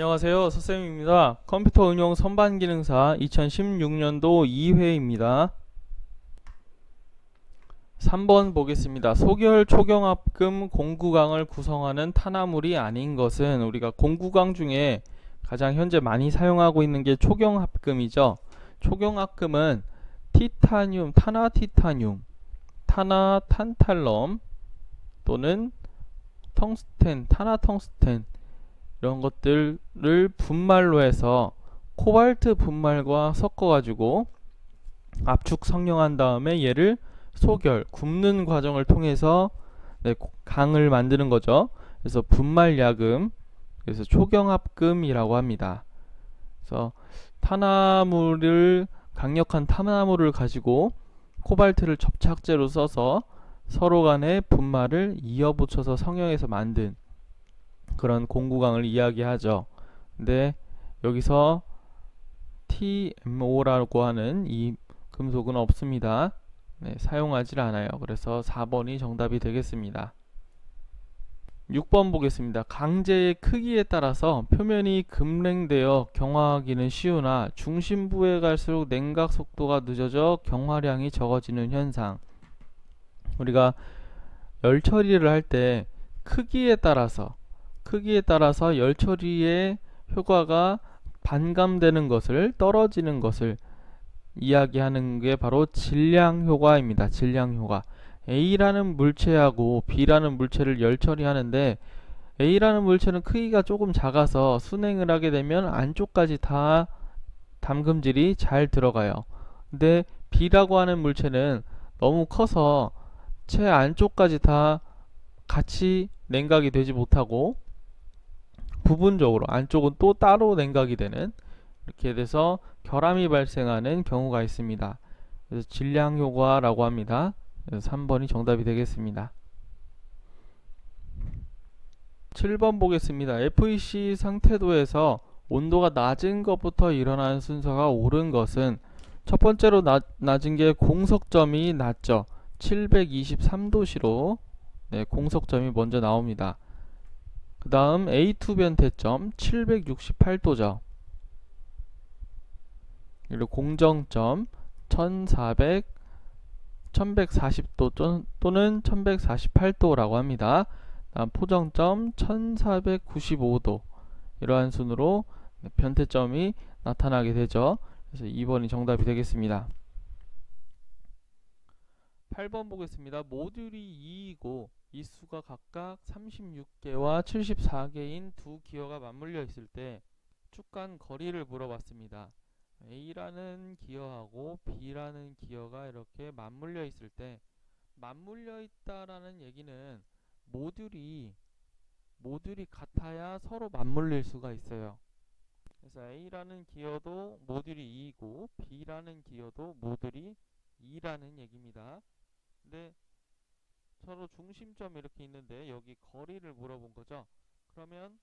안녕하세요. 서쌤입니다. 컴퓨터 응용 선반 기능사 2016년도 2회입니다. 3번 보겠습니다. 소결 초경합금 공구강을 구성하는 탄화물이 아닌 것은, 우리가 공구강 중에 가장 현재 많이 사용하고 있는 게 초경합금이죠. 초경합금은 티타늄, 탄화티타늄, 탄화탄탈럼 또는 텅스텐, 탄화텅스텐 이런 것들을 분말로 해서 코발트 분말과 섞어가지고 압축 성형한 다음에 얘를 소결, 굽는 과정을 통해서 강을 만드는 거죠. 그래서 분말야금, 그래서 초경합금이라고 합니다. 그래서 탄화물을, 강력한 탄화물을 가지고 코발트를 접착제로 써서 서로 간의 분말을 이어붙여서 성형해서 만든 그런 공구강을 이야기하죠. 근데 여기서 TMO라고 하는 이 금속은 없습니다. 사용하지 않아요. 그래서 4번이 정답이 되겠습니다. 6번 보겠습니다. 강제의 크기에 따라서 표면이 급냉되어 경화하기는 쉬우나 중심부에 갈수록 냉각 속도가 늦어져 경화량이 적어지는 현상. 우리가 열 처리를 할 때 크기에 따라서 열 처리의 효과가 반감되는 것을, 떨어지는 것을 이야기하는 게 바로 질량 효과입니다. 질량 효과. A라는 물체하고 B라는 물체를 열 처리하는데, A라는 물체는 크기가 조금 작아서 순행을 하게 되면 안쪽까지 다 담금질이 잘 들어가요. 근데 B라고 하는 물체는 너무 커서 채 안쪽까지 다 같이 냉각이 되지 못하고 부분적으로 안쪽은 또 따로 냉각이 되는, 이렇게 돼서 결함이 발생하는 경우가 있습니다. 그래서 질량 효과라고 합니다. 그래서 3번이 정답이 되겠습니다. 7번 보겠습니다. FEC 상태도에서 온도가 낮은 것부터 일어나는 순서가 옳은 것은, 첫 번째로 낮은 게 공석점이 낮죠. 723도씨로 공석점이 먼저 나옵니다. 그 다음 A2 변태점 768도죠. 그리고 공정점 1140도 또는 1148도라고 합니다. 다음 포정점 1495도, 이러한 순으로 변태점이 나타나게 되죠. 그래서 2번이 정답이 되겠습니다. 8번 보겠습니다. 모듈이 2이고 이 수가 각각 36개와 74개인 두 기어가 맞물려 있을 때 축간 거리를 물어봤습니다. A라는 기어하고 B라는 기어가 이렇게 맞물려 있을 때, 맞물려 있다라는 얘기는 모듈이 같아야 서로 맞물릴 수가 있어요. 그래서 A라는 기어도 모듈이 2이고 B라는 기어도 모듈이 2라는 얘기입니다. 근데 서로 중심점이 이렇게 있는데 여기 거리를 물어본 거죠. 그러면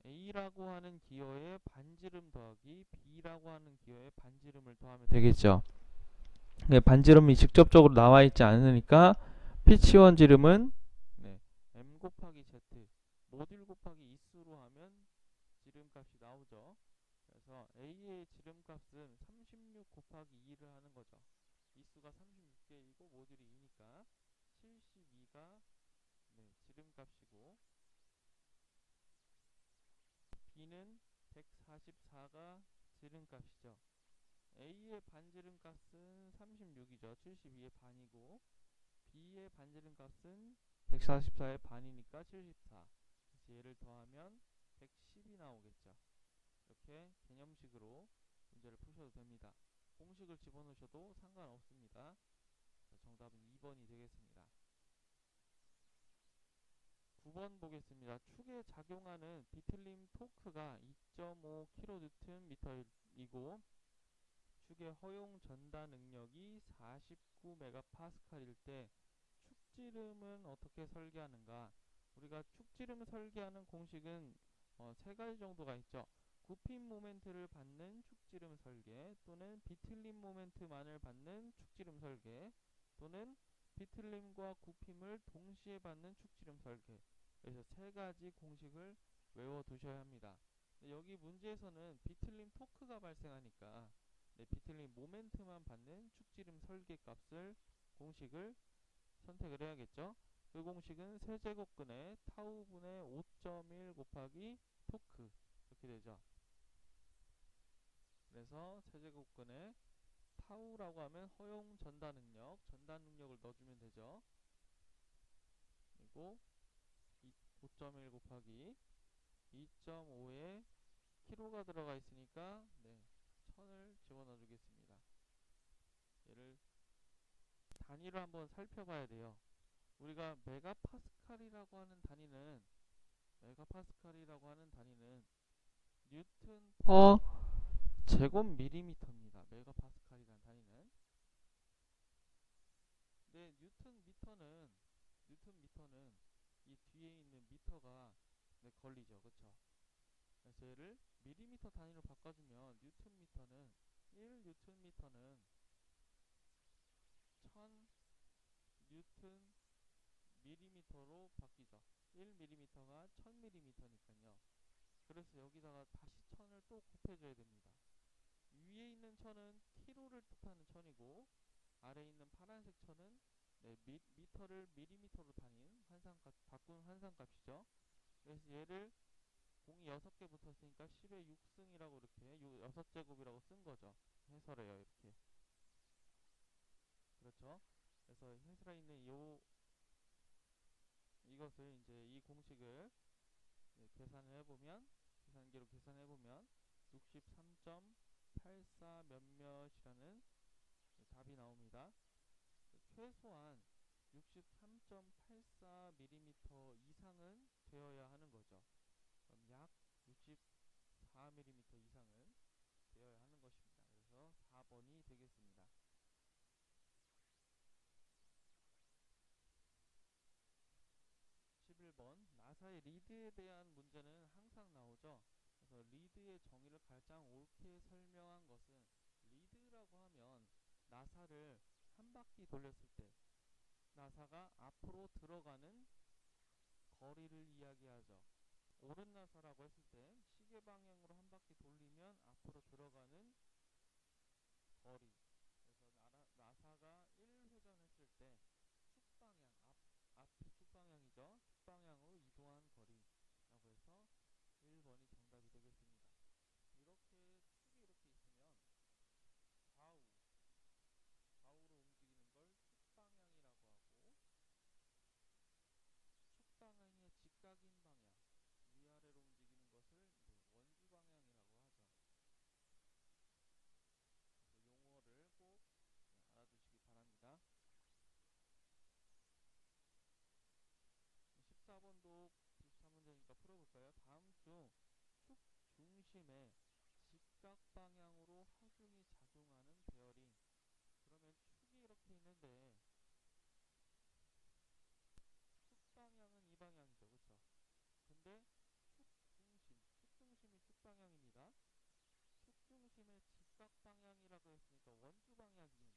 A라고 하는 기어의 반지름 더하기 B라고 하는 기어의 반지름을 더하면 되겠죠. 반지름이 직접적으로 나와 있지 않으니까 피치원 지름은 M 곱하기 Z, 모듈 곱하기 이수로 하면 지름값이 나오죠. 그래서 A의 지름값은 36 곱하기 2를 하는 거죠. 이수가 36개이고 모듈이 2니까 72가 지름값이고, B는 144가 지름값이죠. A의 반지름값은 36이죠. 72의 반이고, B의 반지름값은 144의 반이니까 74. 그래서 얘를 더하면 110이 나오겠죠. 이렇게 개념식으로 문제를 푸셔도 됩니다. 공식을 집어넣으셔도 상관없습니다. 정답은 2번이 되겠습니다. 9번 보겠습니다. 축에 작용하는 비틀림 토크가 2.5kNm이고 축의 허용 전다 능력이 49MPa일 때 축지름은 어떻게 설계하는가? 우리가 축지름 설계하는 공식은 세 가지 정도가 있죠. 굽힘 모멘트를 받는 축지름 설계, 또는 비틀림 모멘트만을 받는 축지름 설계, 또는 비틀림과 굽힘을 동시에 받는 축지름 설계. 그래서 세 가지 공식을 외워두셔야 합니다. 네, 여기 문제에서는 비틀림 토크가 발생하니까 네, 비틀림 모멘트만 받는 축지름 설계 값을 공식을 선택을 해야겠죠. 그 공식은 세제곱근의 타우분의 5.1 곱하기 토크 이렇게 되죠. 그래서 세제곱근의 타우라고 하면 허용 전달 능력, 전달 능력을 넣어주면 되죠. 그리고 5.1 곱하기 2.5에 키로가 들어가 있으니까 네, 1000을 집어넣어 주겠습니다. 얘를 단위를 한번 살펴봐야 돼요. 우리가 메가파스칼이라고 하는 단위는 뉴튼 퍼 제곱밀리미터입니다. 메가파스칼이라는 단위는. 근데 뉴턴미터는 이 뒤에 있는 미터가 네, 걸리죠. 그쵸? 그래서 얘를 밀리미터 단위로 바꿔주면 뉴턴미터는 1뉴턴미터는 1000 뉴턴 밀리미터로 바뀌죠. 1밀리미터가 1000밀리미터니까요. 그래서 여기다가 다시 1000을 또 곱해줘야 됩니다. 위에 있는 1000은 키로를 뜻하는 1000이고 아래에 있는 파란색 1000은 네, 미터를 밀리미터로 바꾼 환상값이죠. 그래서 얘를 공이 6개 붙었으니까 10의 6승이라고 이렇게 6제곱이라고 쓴 거죠. 해설해요. 이렇게. 그렇죠. 그래서 해설에 있는 이것을 이제 이 공식을 계산을 해보면 계산기로 계산해보면 63.84 몇몇이라는 답이 나옵니다. 최소한 63.84mm 이상은 되어야 하는 거죠. 그럼 약 64mm 이상은 되어야 하는 것입니다. 그래서 4번이 되겠습니다. 11번 나사의 리드에 대한 문제는 항상 나오죠. 그래서 리드의 정의를 가장 옳게 설명한 것은 리드라고 하면 나사를 한 바퀴 돌렸을 때 나사가 앞으로 들어가는 거리를 이야기하죠. 오른 나사라고 했을 때 시계 방향으로 한 바퀴 돌리면 앞으로 들어가는 거리. 그래서 나사가 1회전 했을 때 축방향, 앞이 축방향이죠. 축방향으로 이동한 거리라고 해서 1번이 정답이 되겠습니다. 이렇게 축이 이렇게 있으면 좌우, 좌우로 움직이는 걸 축방향이라고 하고 축방향의 직각인 방향, 위아래로 움직이는 것을 이제 원주 방향이라고 하죠. 그래서 용어를 꼭 알아두시기 바랍니다. 14번도 비슷한 문제니까 풀어볼까요? 다음 중 축 중심의 직각 방향으로 하중이 작용하는 베어링. 그러면 축이 이렇게 있는데 축 방향은 이 방향이죠. 그쵸? 근데 축 중심이 축 방향입니다. 축 중심의 직각 방향이라고 했으니까 원주 방향이에요.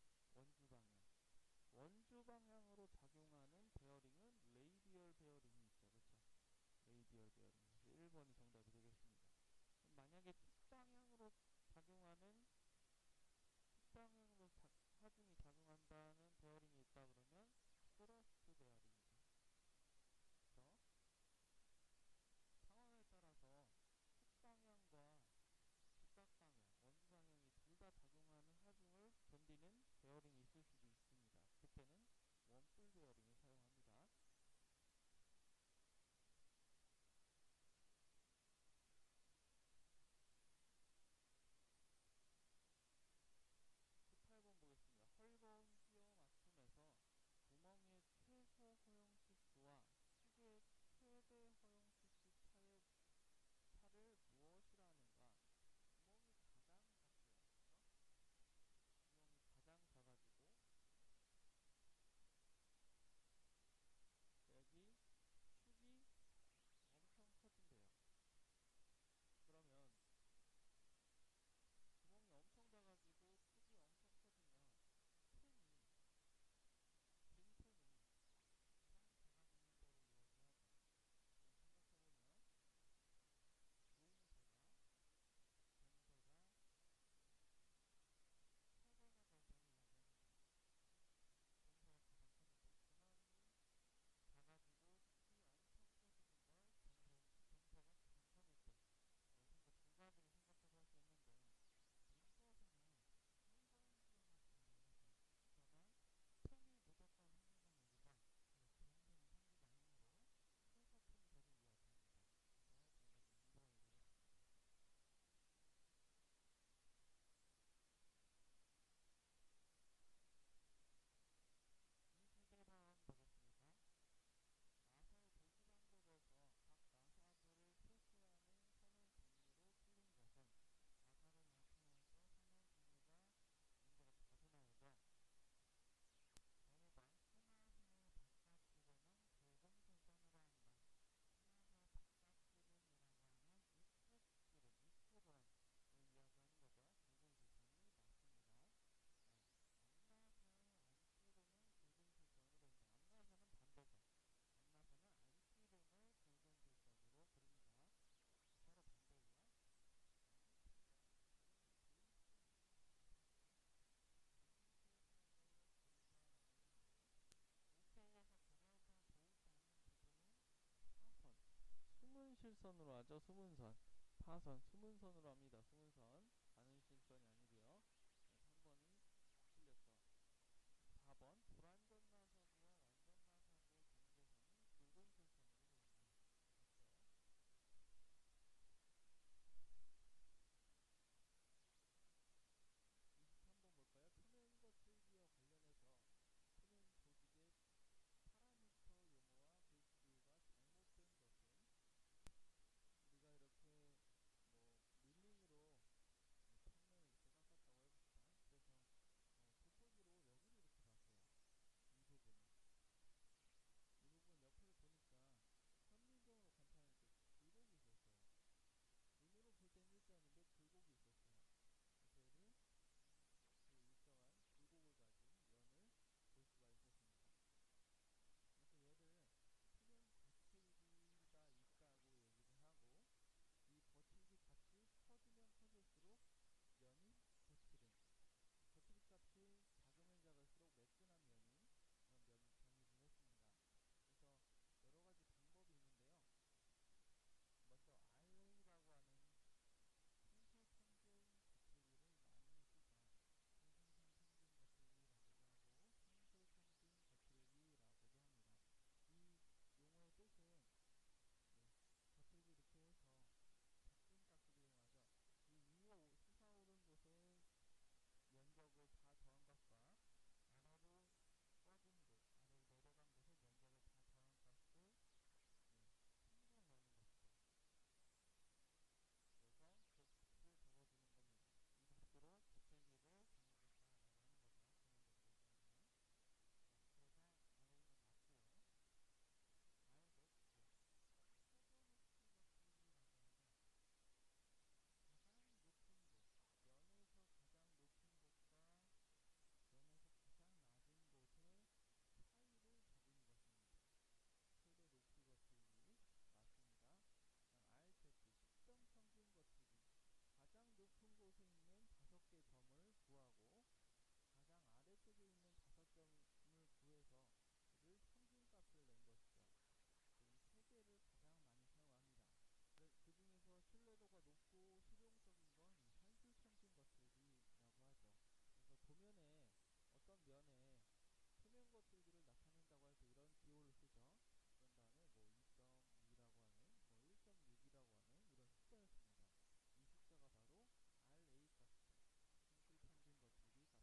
그쵸? 원주 방향. 원주 방향으로 작용하는 베어링은 레이디얼 베어링이 있죠. 그쵸? 레이디얼 베어링. 1번이 정답이 되겠습니다. 만약에 작용하는 하중이 작용한다는 베어링이 있다 그러면 스러스트 베어링이죠. 그래서 상황에 따라서 축방향과 직각방향, 원주방향이 둘 다 작용하는 하중을 견디는 베어링이 있을 수도 있습니다. 그때는 원뿔 베어링을 사용합니다. 18번 보겠습니다. 헐거운 휘어 맞춤에서 구멍의 수문선으로 하죠. 수문선. 파선. 수문선으로 합니다. 수문선. 가는실선이 아니고요. 3번이 틀렸죠. 4번 불완전 나사구와 완전 나사구의 경계선은 붉은 철선으로 보인다. 맞죠? 23번 볼까요? 표면 거칠기와 관련해서 표면 조직의 파라미터 용어와 글씨가 잘못된 것은 우리가 이렇게 뭐 밀링으로 평면을 이렇게 깎았다고 해봅시다. 그래서 도폭으로 여기를 이렇게 봤어요. 이 부분을. 이 부분 옆을 보니까 현미경으로 관찰할 때 굴곡이 있었어요. 눈으로 볼 땐 일자였는데 굴곡이 있었어요. 그래서 얘를 그 일정한 굴곡을 가진 연을 볼 수가 있었습니다. 그래서 얘를 표면 거칠기가 있다고 얘기를 하고 이 거칠기 값이 커지면 커질수록 면이 거칠은 거칠기 값이 작으면 작을수록 매끈한 면인 그런 면을 정의를 했습니다. 그래서 여러 가지 방법이 있는데요. 먼저 RA라고 하는 상술평균 거칠기를 많이 쓰죠. 중상상 평균 거칠기라고도 하고 상술평균 거칠기라고도 합니다. 이 용어의 뜻은 거칠기 이렇게 해서 작은 값을 이용하죠. 이 위에 솟아오른 곳에 면적을 다 더한 값과 아래로 뻗은 곳, 아래로 내려간 곳에 면적을 다 더한 값을 평균하는 것이죠. 그래서 그 값을 적어주는 겁니다. 이 값으로 거칠기를 정의했다라고 하는 거죠. 표면적으로 얘기하면. 자, 그래서 RA는 맞고요. 다음 높이. 최저 높이 거칠기라고 하죠. 가장 높은 곳, 면에서 가장 높은 곳과 면에서 가장 낮은 곳의 차이를 적은 것입니다. 최대 높이 거칠기 맞습니다. 다음 RZ 식정 평균 거칠기. 가장 높은 곳에 있는 5개 점을 구하고 가장 아래쪽에 있는 5점을 구해서 그를 평균값을 낸 것이죠. 이 세 개를 가장 많이 사용합니다. 그 중에서 신뢰도가 높고 실용적인 건 이 산술평균 거칠기라고 하죠. 그래서 도면에 어떤 면에 표면 거칠기를 나타낸다고 할 때 이런 기호를 쓰죠. 그런 다음에 뭐 2.2라고 하는, 뭐 1.6이라고 하는 이런 숫자를 씁니다.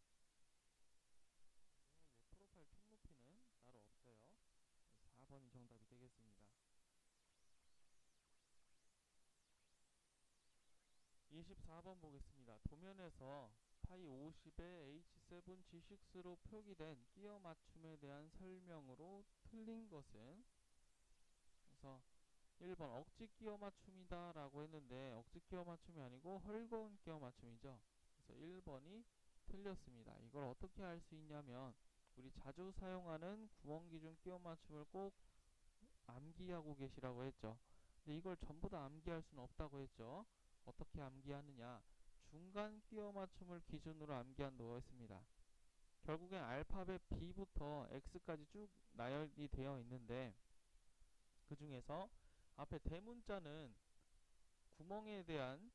이 숫자가 바로 RA 값이죠. 산술평균 거칠기 값입니다. 뭐 프로파일 총 높이는 따로 없어요. 4번이 정답이 되겠습니다. 24번 보겠습니다. 도면에서 파이 50의 H7 G6로 표기된 끼워 맞춤에 대한 설명으로 틀린 것은 그래서 1번 억지 끼워 맞춤이다 라고 했는데 억지 끼워 맞춤이 아니고 헐거운 끼워 맞춤이죠. 그래서 1번이 틀렸습니다. 이걸 어떻게 알 수 있냐면 우리 자주 사용하는 구멍 기준 끼워 맞춤을 꼭 암기하고 계시라고 했죠. 근데 이걸 전부 다 암기할 수는 없다고 했죠. 어떻게 암기하느냐? 중간 끼워 맞춤을 기준으로 암기한다고 했습니다. 결국엔 알파벳 B부터 X까지 쭉 나열이 되어 있는데 그 중에서 앞에 대문자는 구멍에 대한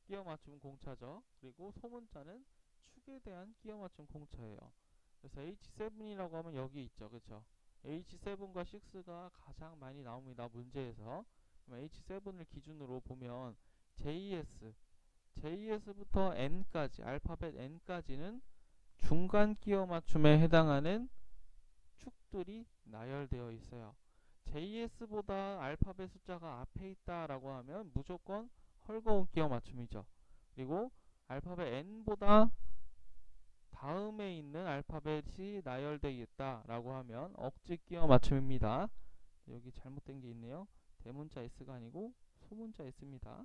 끼워 맞춤 공차죠. 그리고 소문자는 축에 대한 끼워 맞춤 공차예요. 그래서 H7이라고 하면 여기 있죠. 그렇죠? H7과 6가 가장 많이 나옵니다. 문제에서. H7을 기준으로 보면 JS부터 N까지, 알파벳 N까지는 중간 끼워 맞춤에 해당하는 축들이 나열되어 있어요. JS보다 알파벳 숫자가 앞에 있다라고 하면 무조건 헐거운 끼워 맞춤이죠. 그리고 알파벳 N보다 다음에 있는 알파벳이 나열되어 있다라고 하면 억지 끼워 맞춤입니다. 여기 잘못된 게 있네요. 대문자 S가 아니고 소문자 S입니다.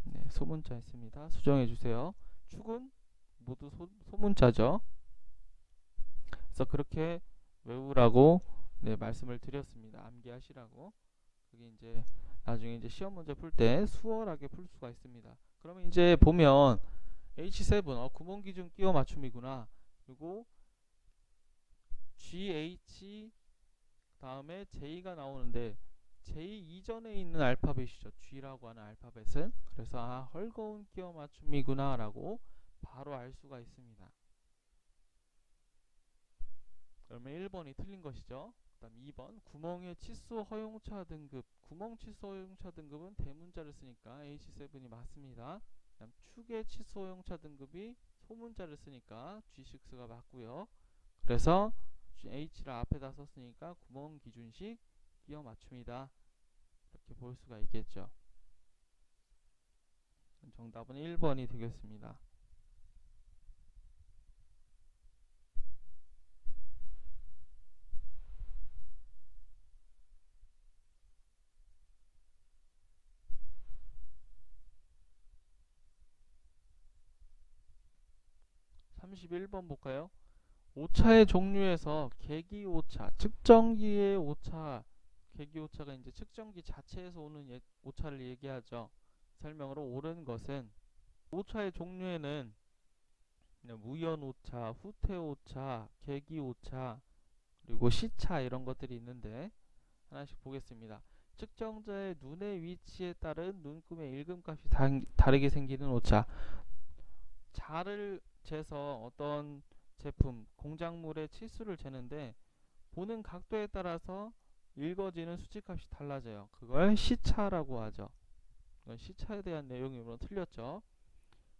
네, 소문자 S입니다. 수정해 주세요. 축은 모두 소문자죠. 그래서 그렇게 외우라고 말씀을 드렸습니다. 암기하시라고. 그게 이제 나중에 이제 시험 문제 풀 때 수월하게 풀 수가 있습니다. 그러면 이제 보면 H7 구멍 기준 끼워 맞춤이구나. 그리고 GH 다음에 J가 나오는데 J 이전에 있는 알파벳이죠. G라고 하는 알파벳은. 그래서 헐거운 끼워 맞춤이구나 라고 바로 알 수가 있습니다. 그러면 1번이 틀린 것이죠. 그 다음 2번 구멍의 치수 허용차 등급. 구멍 치수 허용차 등급은 대문자를 쓰니까 H7이 맞습니다. 그 다음 축의 치수 허용차 등급이 소문자를 쓰니까 G6가 맞고요. 그래서 H를 앞에다 썼으니까 구멍 기준식 끼워 맞춤이다. 이렇게 볼 수가 있겠죠. 정답은 1번이 되겠습니다. 31번 볼까요? 오차의 종류에서 계기오차, 측정기의 오차, 계기오차가 이제 측정기 자체에서 오는 오차를 얘기하죠. 설명으로 옳은 것은 오차의 종류에는 무연오차, 후퇴오차, 계기오차, 그리고 시차 이런 것들이 있는데 하나씩 보겠습니다. 측정자의 눈의 위치에 따른 눈금의 일금값이 다르게 생기는 오차. 자를 재서 어떤 제품, 공작물의 치수를 재는데 보는 각도에 따라서 읽어지는 수치값이 달라져요. 그걸 시차라고 하죠. 이건 시차에 대한 내용이므로 틀렸죠.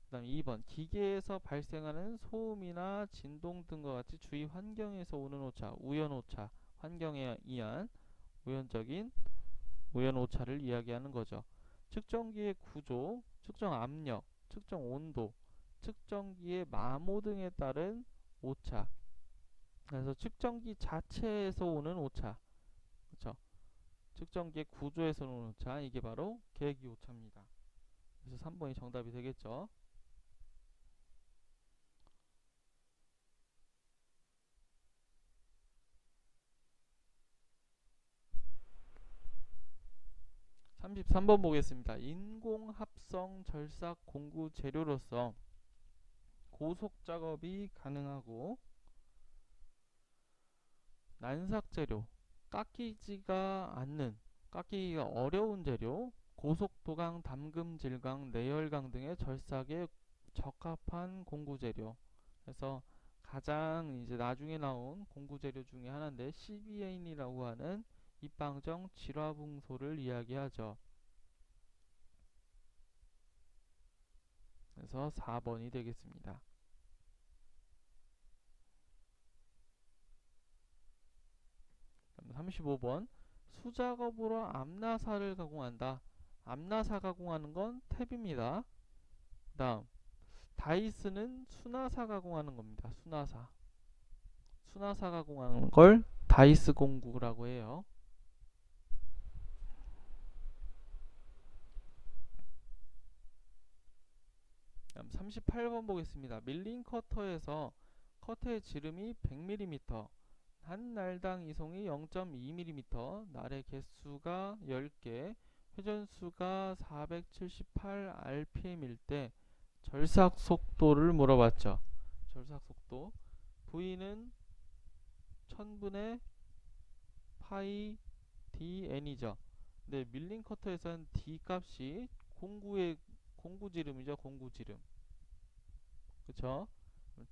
그 다음 2번 기계에서 발생하는 소음이나 진동 등과 같이 주위 환경에서 오는 오차, 우연오차, 환경에 의한 우연적인 우연오차를 이야기하는 거죠. 측정기의 구조, 측정 압력, 측정 온도, 측정기의 마모 등에 따른 오차. 그래서 측정기 자체에서 오는 오차, 그렇죠? 측정기의 구조에서 오는 오차, 이게 바로 계기 오차입니다. 그래서 3번이 정답이 되겠죠. (33번) 보겠습니다. 인공합성 절삭 공구 재료로서 고속 작업이 가능하고 난삭 재료, 깎이지가 어려운 재료, 고속도강, 담금, 질강, 내열강 등의 절삭에 적합한 공구 재료. 그래서 가장 이제 나중에 나온 공구 재료 중에 하나인데 CBN이라고 하는 입방정 질화붕소를 이야기하죠. 그래서 4번이 되겠습니다. 35번 수작업으로 암나사를 가공한다. 암나사 가공하는 건 탭입니다. 그 다음 다이스는 수나사 가공하는 겁니다. 수나사 가공하는 걸 다이스 공구라고 해요. 38번 보겠습니다. 밀링 커터에서 커터의 지름이 100mm, 한 날당 이송이 0.2mm, 날의 개수가 10개, 회전수가 478rpm일 때 절삭 속도를 물어봤죠. 절삭 속도 V는 1000분의 파이 dn이죠. 근데 밀링 커터에서는 d 값이 공구 지름이죠. 공구 지름. 그쵸?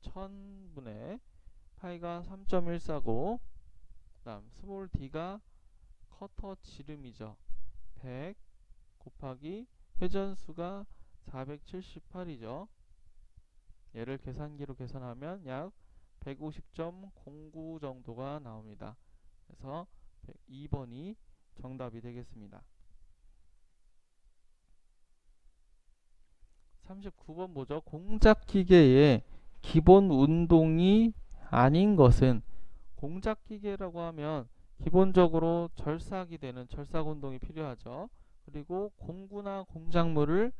1000분의 파이가 3.14고 그 다음 스몰 d가 커터 지름이죠. 100 곱하기 회전수가 478이죠. 얘를 계산기로 계산하면 약 150.09 정도가 나옵니다. 그래서 2번이 정답이 되겠습니다. 39번 보죠. 공작기계의 기본 운동이 아닌 것은, 공작기계라고 하면 기본적으로 절삭이 되는 절삭 운동이 필요하죠. 그리고 공구나 공작물을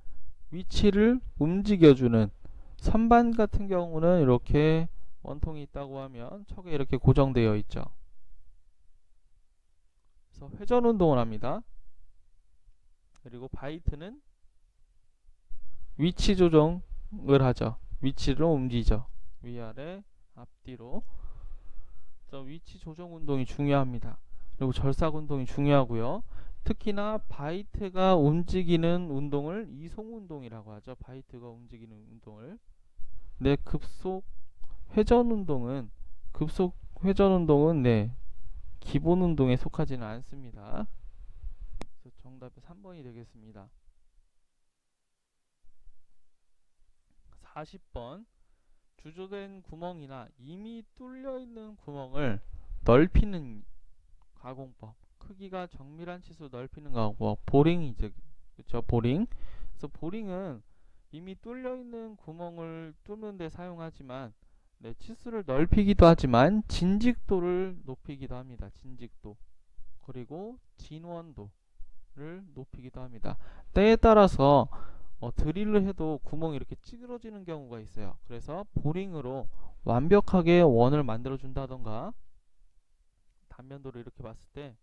위치를 움직여주는 선반 같은 경우는 이렇게 원통이 있다고 하면 척에 이렇게 고정되어 있죠. 그래서 회전 운동을 합니다. 그리고 바이트는 위치 조정을 하죠. 위치로 움직이죠. 위아래 앞뒤로. 그래서 위치 조정 운동이 중요합니다. 그리고 절삭 운동이 중요하고요. 특히나 바이트가 움직이는 운동을 이송 운동이라고 하죠. 바이트가 움직이는 운동을. 네, 급속 회전 운동은 네, 기본 운동에 속하지는 않습니다. 그래서 정답이 3번이 되겠습니다. 40번. 주조된 구멍이나 이미 뚫려 있는 구멍을 넓히는 가공법. 크기가 정밀한 치수 넓히는 가공법. 보링이죠. 그렇죠? 보링. 그래서 보링은 이미 뚫려 있는 구멍을 뚫는 데 사용하지만 네, 치수를 넓히기도 하지만 진직도를 높이기도 합니다. 진직도. 그리고 진원도를 높이기도 합니다. 때에 따라서 드릴을 해도 구멍이 이렇게 찌그러지는 경우가 있어요. 그래서 보링으로 완벽하게 원을 만들어 준다던가, 단면도를 이렇게 봤을 때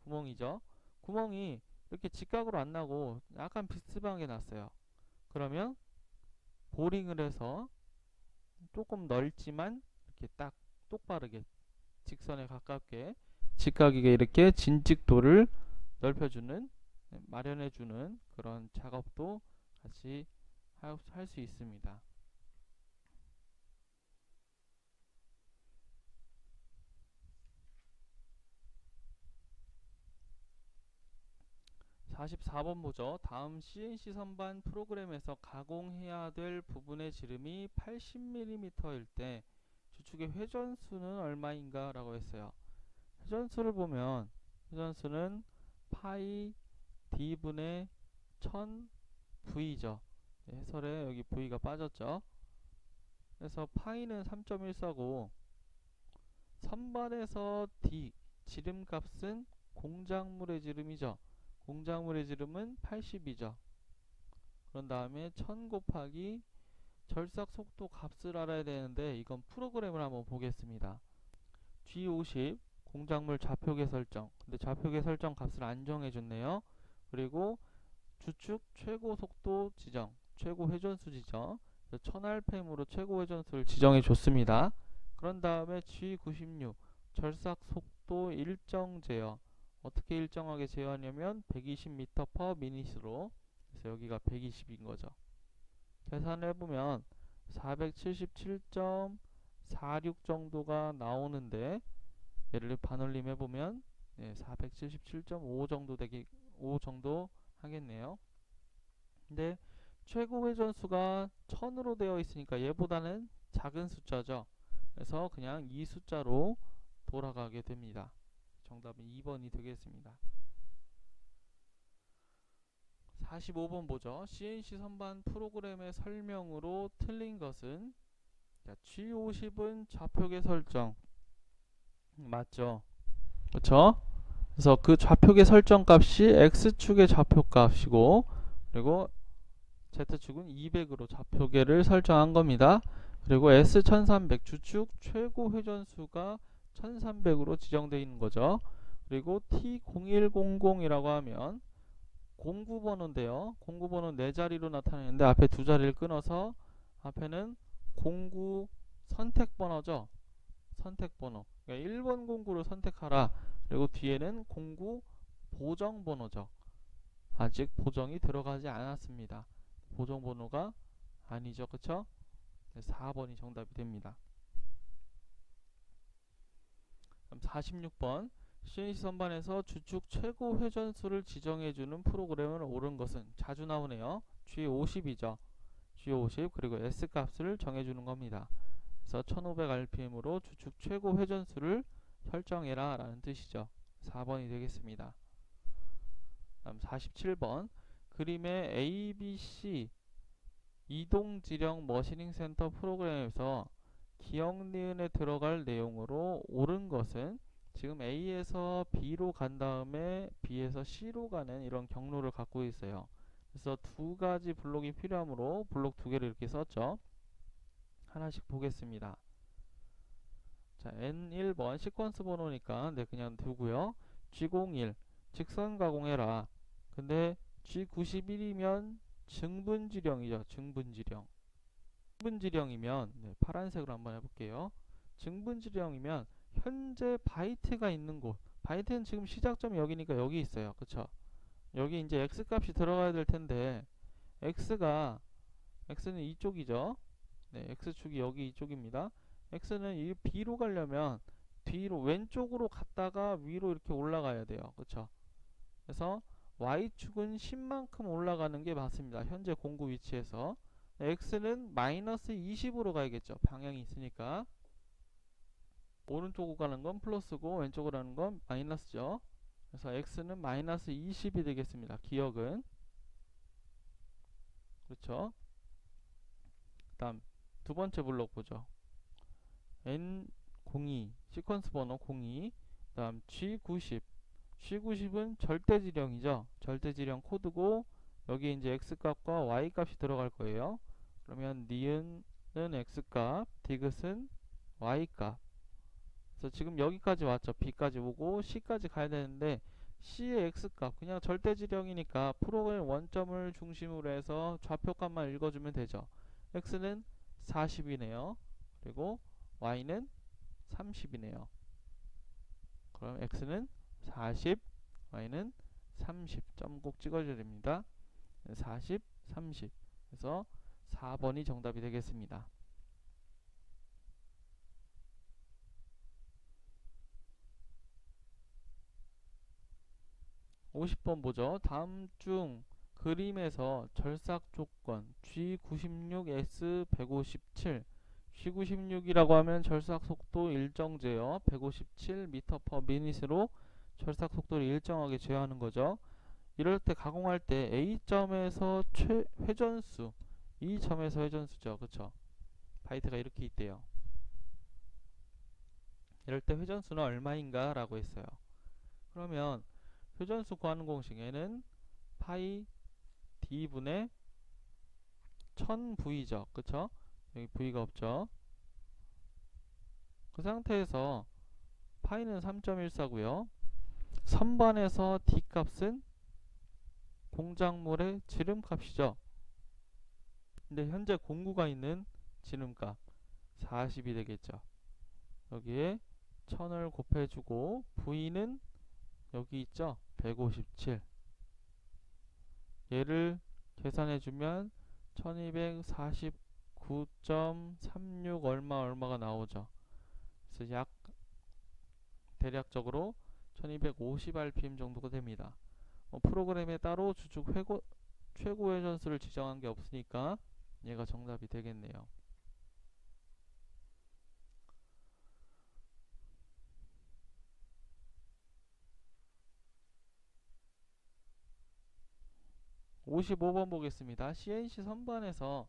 구멍이죠. 구멍이 이렇게 직각으로 안 나고 약간 비스듬하게 났어요. 그러면 보링을 해서 조금 넓지만 이렇게 딱 똑바르게 직선에 가깝게 직각이게 이렇게 진직도를 넓혀주는, 마련해주는 그런 작업도 같이 할 수 있습니다. 44번 보죠. 다음 CNC 선반 프로그램에서 가공해야 될 부분의 지름이 80mm일 때 주축의 회전수는 얼마인가 라고 했어요. 회전수를 보면 회전수는 파이 D분의 1000 V죠. 해설에 여기 V가 빠졌죠. 그래서 파이는 3.14고 선반에서 D 지름값은 공작물의 지름이죠. 공작물의 지름은 80이죠. 그런 다음에 1000 곱하기 절삭 속도 값을 알아야 되는데 이건 프로그램을 한번 보겠습니다. G50 공작물 좌표계 설정. 근데 좌표계 설정 값을 안 정해줬네요. 그리고 주축 최고 속도 지정, 최고 회전수 지정. 1000rpm으로 최고 회전수를 지정해 줬습니다. 그런 다음에 G96 절삭 속도 일정 제어. 어떻게 일정하게 제어하냐면 120m/min으로. 그래서 여기가 120인 거죠. 계산을 해보면 477.46 정도가 나오는데, 얘를 반올림 해보면 477.5 정도 5 정도 하겠네요. 근데 최고 회전수가 1000으로 되어 있으니까 얘보다는 작은 숫자죠. 그래서 그냥 이 숫자로 돌아가게 됩니다. 정답은 2번이 되겠습니다. 45번 보죠. CNC 선반 프로그램의 설명으로 틀린 것은, G50은 좌표계 설정 맞죠? 그쵸? 그래서 그 좌표계 설정 값이 X축의 좌표 값이고, 그리고 Z축은 200으로 좌표계를 설정한 겁니다. 그리고 S1300 주축 최고 회전수가 1300으로 지정되어 있는 거죠. 그리고 T0100이라고 하면 공구번호인데요. 공구번호는 4자리로 나타내는데 앞에 2자리를 끊어서 앞에는 공구 선택번호죠. 선택번호. 그러니까 1번 공구를 선택하라. 그리고 뒤에는 공구 보정번호죠. 아직 보정이 들어가지 않았습니다. 보정번호가 아니죠. 그쵸? 4번이 정답이 됩니다. 그럼 46번. CNC 선반에서 주축 최고 회전수를 지정해주는 프로그램을 옳은 것은, 자주 나오네요. G50이죠. G50 그리고 S값을 정해주는 겁니다. 그래서 1500rpm으로 주축 최고 회전수를 설정해라 라는 뜻이죠. 4번이 되겠습니다. 다음 47번. 그림의 ABC 이동지령 머시닝 센터 프로그램에서 기억 니은에 들어갈 내용으로 옳은 것은, 지금 A에서 B로 간 다음에 B에서 C로 가는 이런 경로를 갖고 있어요. 그래서 두 가지 블록이 필요하므로 블록 두 개를 이렇게 썼죠. 하나씩 보겠습니다. 자, N1번 시퀀스 번호니까 그냥 두고요. G01 직선 가공해라. 근데 G91이면 증분지령이죠. 증분지령. 증분지령이면 파란색으로 한번 해볼게요. 증분지령이면 현재 바이트가 있는 곳, 바이트는 지금 시작점이 여기니까 여기 있어요. 그쵸? 여기 이제 x 값이 들어가야 될 텐데 x는 이쪽이죠. 네, x축이 여기 이쪽입니다. x는 이 b로 가려면 뒤로 왼쪽으로 갔다가 위로 이렇게 올라가야 돼요. 그쵸? 그래서 y축은 10만큼 올라가는 게 맞습니다. 현재 공구 위치에서. x는 마이너스 20으로 가야겠죠. 방향이 있으니까. 오른쪽으로 가는 건 플러스고 왼쪽으로 가는 건 마이너스죠. 그래서 x는 마이너스 20이 되겠습니다. 기억은. 그렇죠? 그 다음 두 번째 블록 보죠. N02 시퀀스 번호 02, 그 다음 G90은 절대지령이죠. 절대지령 코드고 여기 이제 x값과 y값이 들어갈 거예요. 그러면 니은은 x값, 디귿은 y값. 그래서 지금 여기까지 왔죠. b까지 오고 c까지 가야 되는데 c의 x값 그냥 절대지령이니까 프로그램 원점을 중심으로 해서 좌표값만 읽어주면 되죠. x는 40이네요. 그리고 y는 30이네요. 그럼 x는 40, y는 30. 점 꼭 찍어줘야 됩니다. 40, 30. 그래서 4번이 정답이 되겠습니다. 50번 보죠. 다음 중 그림에서 절삭 조건 G96, S157 G96이라고 하면 절삭 속도 일정제요. 157m/min으로 절삭 속도를 일정하게 제어하는 거죠. 이럴 때 가공할 때 A점에서 회전수, 이 점에서 회전수죠. 그쵸? 바이트가 이렇게 있대요. 이럴 때 회전수는 얼마인가 라고 했어요. 그러면 회전수 구하는 공식에는 파이 d분의 1000v죠. 그쵸? 여기 v가 없죠. 그 상태에서 파이는 3.14고요. 선반에서 d 값은 공작물의 지름값이죠. 근데 현재 공구가 있는 지름값 40이 되겠죠. 여기에 1000을 곱해주고 v는 여기 있죠. 157. 얘를 계산해주면 1249.36 얼마가 나오죠. 그래서 약 대략적으로 1250rpm 정도가 됩니다. 프로그램에 따로 주축 최고 회전수를 지정한 게 없으니까 얘가 정답이 되겠네요. 55번 보겠습니다. CNC 선반에서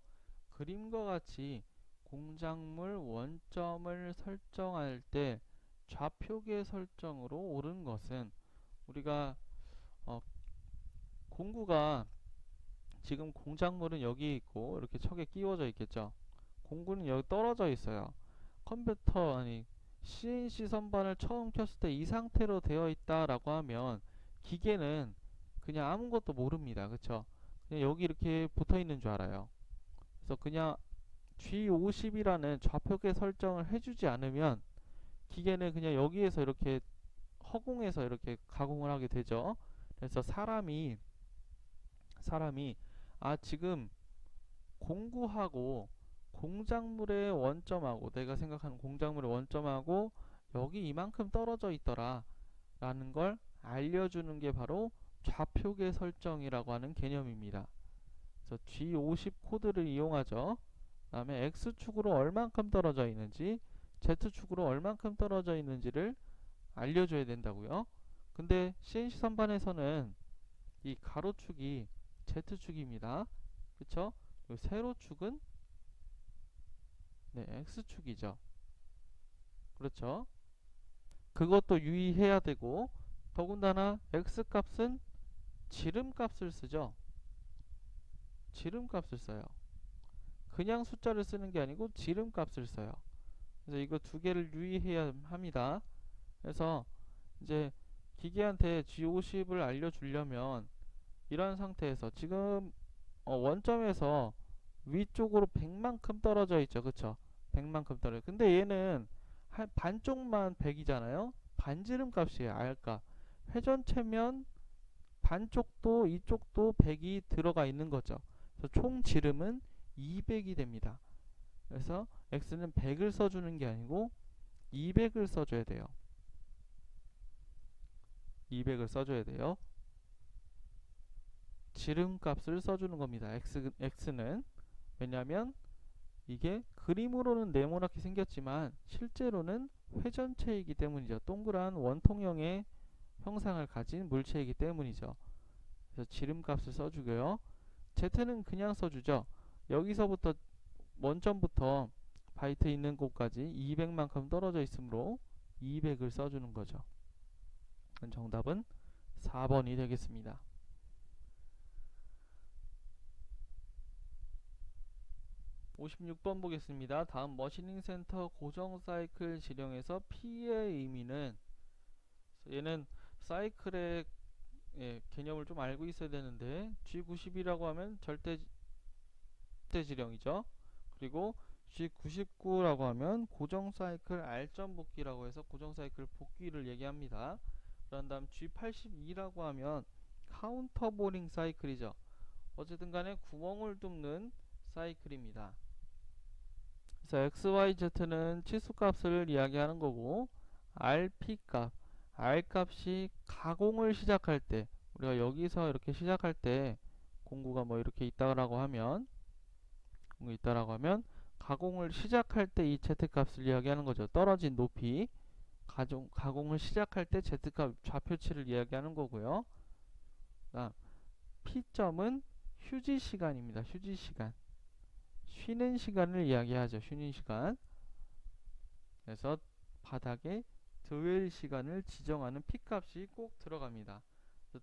그림과 같이 공작물 원점을 설정할 때 좌표계 설정으로 옳은 것은 우리가 공구가 지금 공작물은 여기 있고 이렇게 척에 끼워져 있겠죠. 공구는 여기 떨어져 있어요. CNC 선반을 처음 켰을 때 이 상태로 되어 있다라고 하면 기계는 그냥 아무것도 모릅니다. 그쵸? 그냥 여기 이렇게 붙어 있는 줄 알아요. 그래서 그냥 G50이라는 좌표계 설정을 해주지 않으면 기계는 그냥 여기에서 이렇게 허공에서 이렇게 가공을 하게 되죠. 그래서 사람이 지금 공구하고 공작물의 원점하고 내가 생각하는 공작물의 원점하고 여기 이만큼 떨어져 있더라 라는 걸 알려주는 게 바로 좌표계 설정이라고 하는 개념입니다. 그래서 G50 코드를 이용하죠. 그 다음에 X축으로 얼만큼 떨어져 있는지 Z축으로 얼만큼 떨어져 있는지를 알려줘야 된다고요. 근데 CNC 선반에서는 이 가로축이 Z축입니다. 그쵸? 세로축은 X축이죠. 그렇죠? 그것도 유의해야 되고 더군다나 X값은 지름값을 쓰죠. 지름값을 써요. 그냥 숫자를 쓰는 게 아니고 지름값을 써요. 그래서 이거 두 개를 유의해야 합니다. 그래서 이제 기계한테 G50을 알려주려면 이런 상태에서 지금 원점에서 위쪽으로 100만큼 떨어져 있죠. 그쵸? 100만큼 떨어져. 근데 얘는 한 반쪽만 100이잖아요. 반지름 값이에요. R값. 회전체면 반쪽도 이쪽도 100이 들어가 있는 거죠. 그래서 총 지름은 200이 됩니다. 그래서 x는 100을 써주는 게 아니고 200을 써줘야 돼요. 200을 써줘야 돼요. 지름값을 써주는 겁니다. x는 왜냐하면 이게 그림으로는 네모나게 생겼지만 실제로는 회전체이기 때문이죠. 동그란 원통형의 형상을 가진 물체이기 때문이죠. 그래서 지름값을 써주고요. z는 그냥 써주죠. 여기서부터 원점부터 바이트 있는 곳까지 200만큼 떨어져 있으므로 200을 써주는 거죠. 정답은 4번이 되겠습니다. 56번 보겠습니다. 다음 머신링 센터 고정 사이클 지령에서 P의 의미는, 얘는 사이클의 개념을 좀 알고 있어야 되는데, G90이라고 하면 절대 지령이죠. 그리고 G99라고 하면 고정 사이클 R점 복귀라고 해서 고정 사이클 복귀를 얘기합니다. 그런 다음 G82라고 하면 카운터 보링 사이클이죠. 어쨌든 간에 구멍을 뚫는 사이클입니다. 그래서 XYZ는 치수값을 이야기하는 거고, RP 값, R 값이 가공을 시작할 때, 우리가 여기서 이렇게 시작할 때 공구가 뭐 이렇게 있다라고 하면 가공을 시작할 때 이 Z값을 이야기하는 거죠. 떨어진 높이, 가공을 시작할 때 Z값 좌표치를 이야기하는 거고요. P점은 휴지 시간입니다. 휴지 시간. 쉬는 시간을 이야기하죠. 쉬는 시간. 그래서 바닥에 드웰 시간을 지정하는 P값이 꼭 들어갑니다.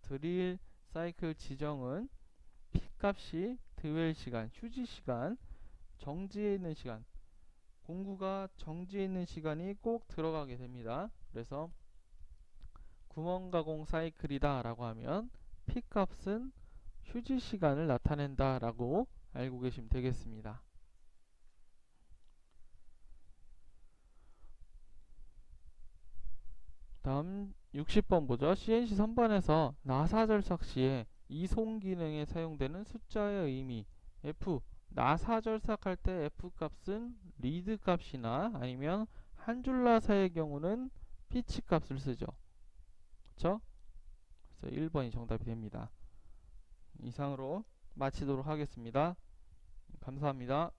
드릴 사이클 지정은 P값이 드웰 시간, 휴지 시간, 정지해 있는 시간, 공구가 정지해 있는 시간이 꼭 들어가게 됩니다. 그래서 구멍 가공 사이클이다 라고 하면 P값은 휴지 시간을 나타낸다 라고 알고 계시면 되겠습니다. 다음 60번 보죠. CNC 선반에서 나사 절삭 시에 이송 기능에 사용되는 숫자의 의미 F, 나사 절삭할 때 F 값은 리드 값이나 아니면 한 줄 나사의 경우는 피치 값을 쓰죠. 그렇죠? 그래서 1번이 정답이 됩니다. 이상으로 마치도록 하겠습니다. 감사합니다.